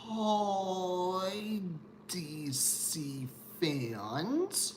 Hi, DC fans.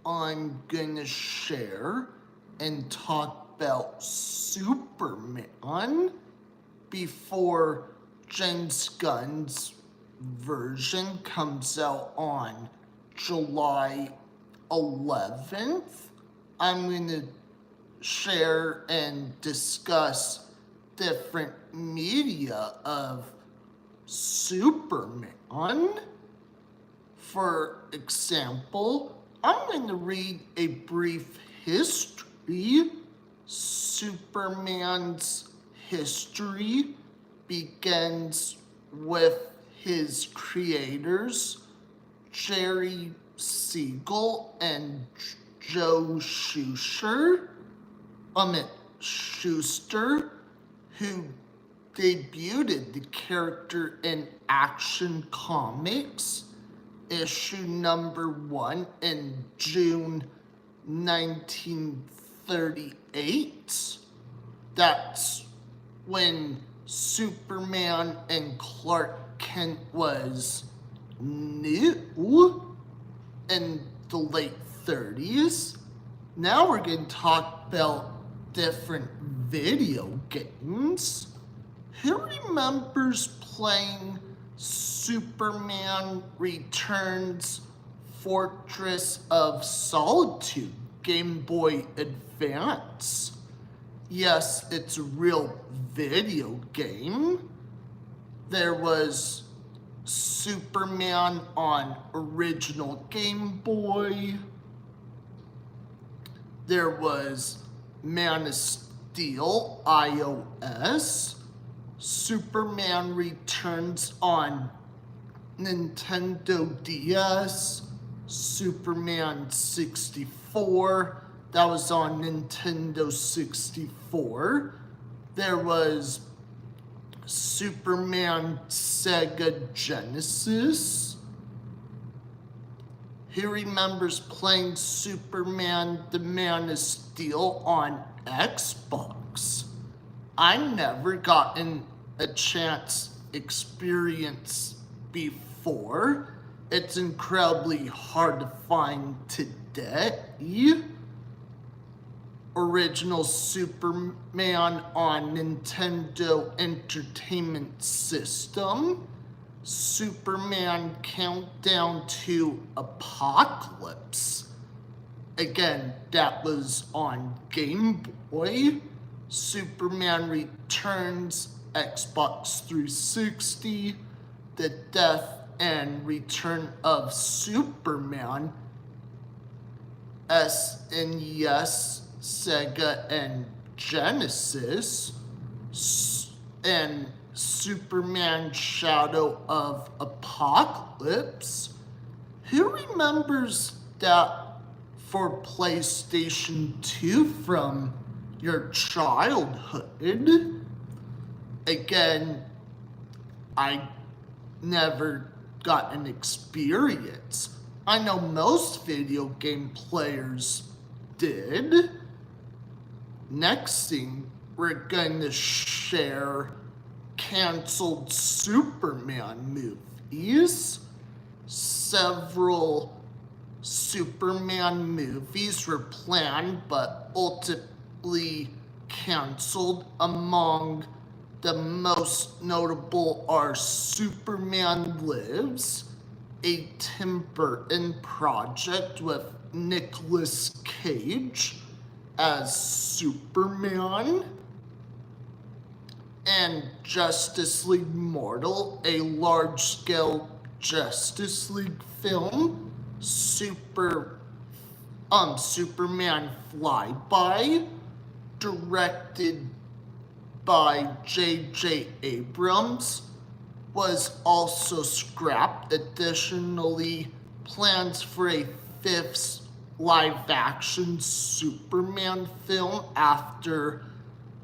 I'm gonna share and talk about Superman before James Gunn's version comes out on July 11th. I'm gonna share and discuss different media of Superman. For example, I'm going to read a brief history. Superman's history begins with his creators, Jerry Siegel and Joe Shuster, who debuted the character in Action Comics, issue number 1 in June 1938. That's when Superman and Clark Kent was new in the late 30s. Now we're going to talk about different video games. Who remembers playing Superman Returns Fortress of Solitude, Game Boy Advance? Yes, it's a real video game. There was Superman on original Game Boy. There was Man of Steel iOS. Superman Returns on Nintendo DS. Superman 64. That was on Nintendo 64. There was Superman Sega Genesis. Who remembers playing Superman the Man of Steel on Xbox? I never gotten a chance experience before. It's incredibly hard to find today. Original Superman on Nintendo Entertainment System. Superman Countdown to Apocalypse. Again, that was on Game Boy. Superman Returns, Xbox 360. The Death and Return of Superman, SNES, Sega, and Genesis. And Superman Shadow of Apocalypse. Who remembers that for PlayStation 2 from your childhood? Again, I never got an experience. I know most video game players did. Next thing, we're going to share canceled Superman movies. Several Superman movies were planned but ultimately canceled. Among the most notable are Superman Lives, a Tim Burton project with Nicolas Cage as Superman, and Justice League Mortal, a large-scale Justice League film. Superman Flyby, directed by J.J. Abrams, was also scrapped. Additionally, plans for a fifth live-action Superman film after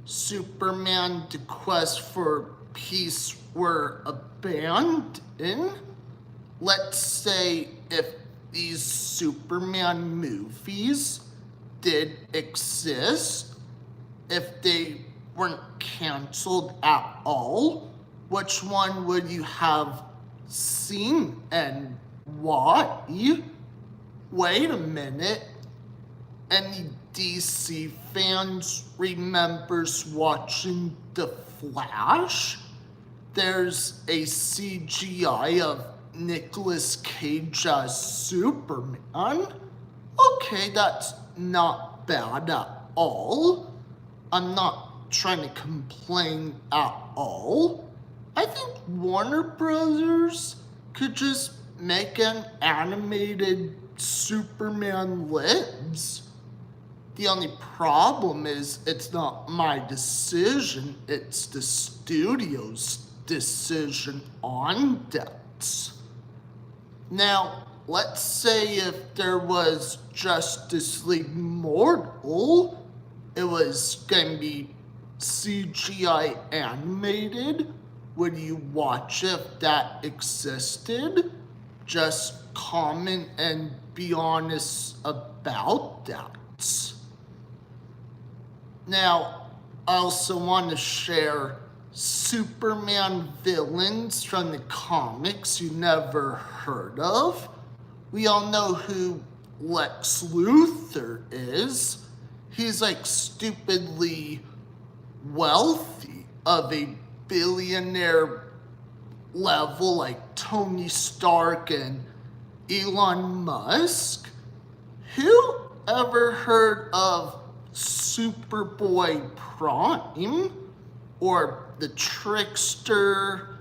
Superman: The Quest for Peace were abandoned. Let's say if these Superman movies did exist, if they weren't canceled at all, which one would you have seen and why? Wait a minute. Any DC fans remembers watching The Flash? There's a CGI of Nicolas Cage as Superman. Okay, that's not bad at all. I'm not trying to complain at all. I think Warner Brothers could just make an animated Superman Lives. The only problem is it's not my decision, it's the studio's decision on that. Now, let's say if there was Justice League Mortal, it was going to be CGI animated. Would you watch if that existed? Just comment and be honest about that. Now, I also want to share Superman villains from the comics you never heard of. We all know who Lex Luthor is. He's like stupidly wealthy, of a billionaire level like Tony Stark and Elon Musk. Who ever heard of Superboy Prime or the Trickster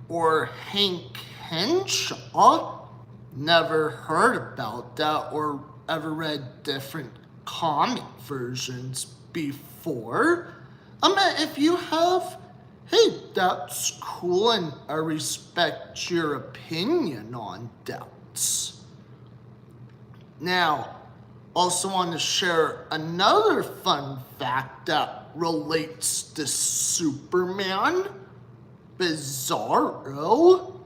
or Hank Henshaw? Never heard about that or ever read different comic versions before. If you have, hey, that's cool and I respect your opinion on that. Now, also want to share another fun fact that relates to Superman. Bizarro.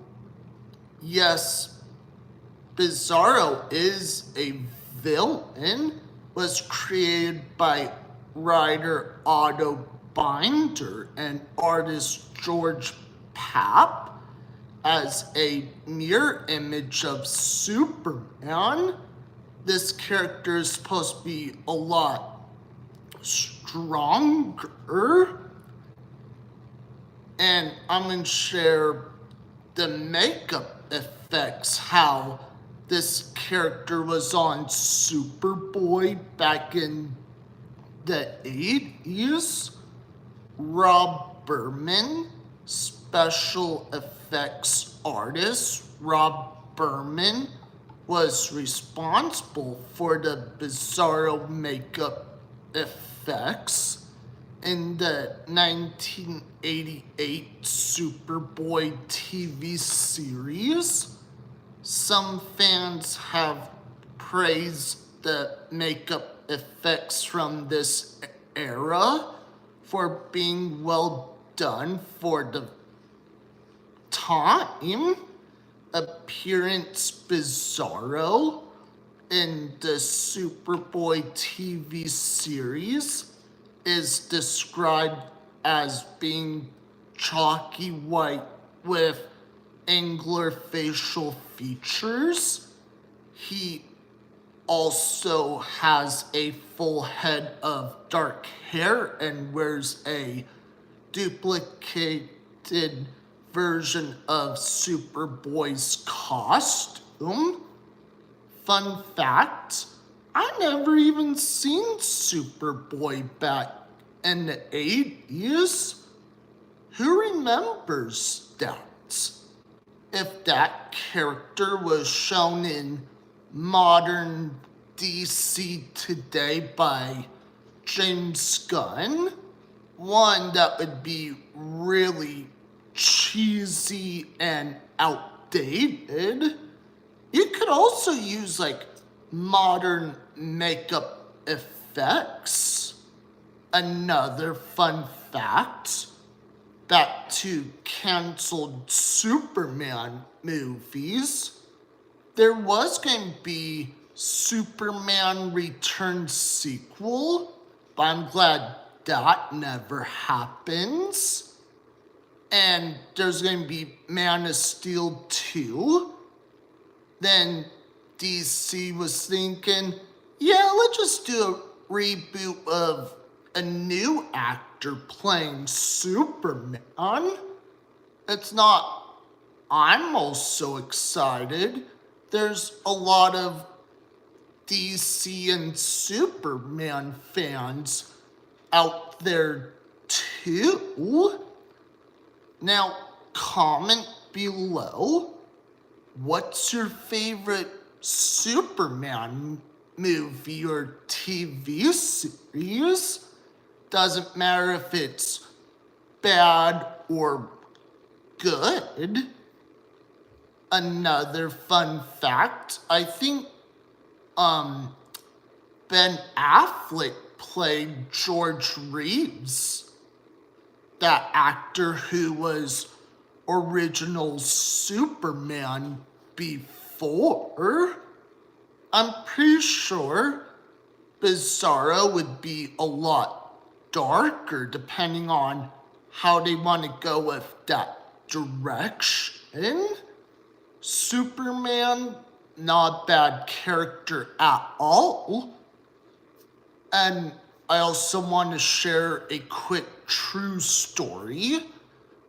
Yes, Bizarro is a villain, was created by writer Otto Binder and artist George Papp as a mirror image of Superman. This character is supposed to be a lot stronger. And I'm going to share the makeup effects, how this character was on Superboy back in the 80s. Rob Berman, special effects artist. Rob Berman was responsible for the Bizarro makeup effects in the 1988 Superboy TV series. Some fans have praised the makeup effects from this era for being well done for the time. Appearance Bizarro in the Superboy TV series is described as being chalky white with angular facial features. He also has a full head of dark hair and wears a duplicated version of Superboy's costume. Fun fact, I never even seen Superboy back in the 80s. Who remembers that? If that character was shown in modern DC today by James Gunn, one that would be really cheesy and outdated. You could also use like modern makeup effects. Another fun fact, back to canceled Superman movies, there was going to be Superman Returns sequel, but I'm glad that never happens. and there's going to be Man of Steel 2. Then DC was thinking, yeah, let's just do a reboot of a new actor playing Superman. It's not, I'm also excited. There's a lot of DC and Superman fans out there too. Now, comment below, what's your favorite Superman movie or TV series? Doesn't matter if it's bad or good. Another fun fact, I think Ben Affleck played George Reeves, that actor who was original Superman before. I'm pretty sure Bizarro would be a lot darker depending on how they want to go with that direction. Superman, not a bad character at all. And I also want to share a quick true story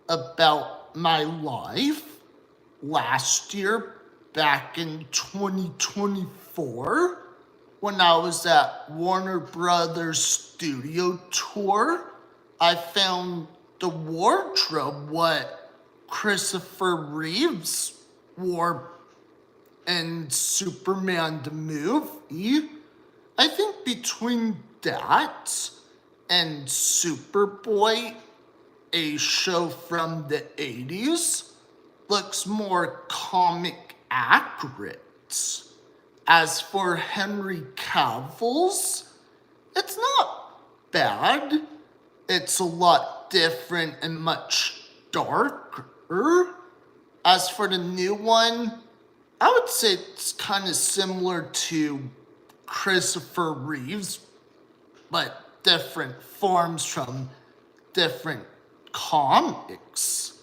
about my life. Last year, back in 2024, when I was at Warner Brothers Studio Tour, I found the wardrobe what Christopher Reeves wore in Superman the movie. I think between that and Superboy, a show from the 80s, looks more comic accurate. As for Henry Cavill's, it's not bad. It's a lot different and much darker. As for the new one, I would say it's kind of similar to Christopher Reeves, but different forms from different comics.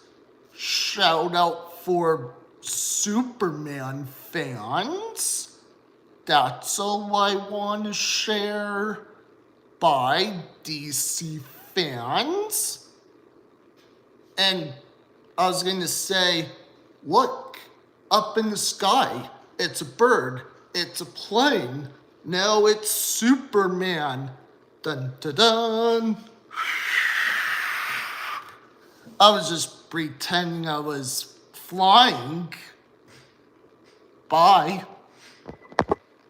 Shout out for Superman fans. That's all I want to share. Bye, DC fans. And I was going to say, look, up in the sky, it's a bird, it's a plane. No, it's Superman. Dun dun dun. I was just pretending I was flying. Bye.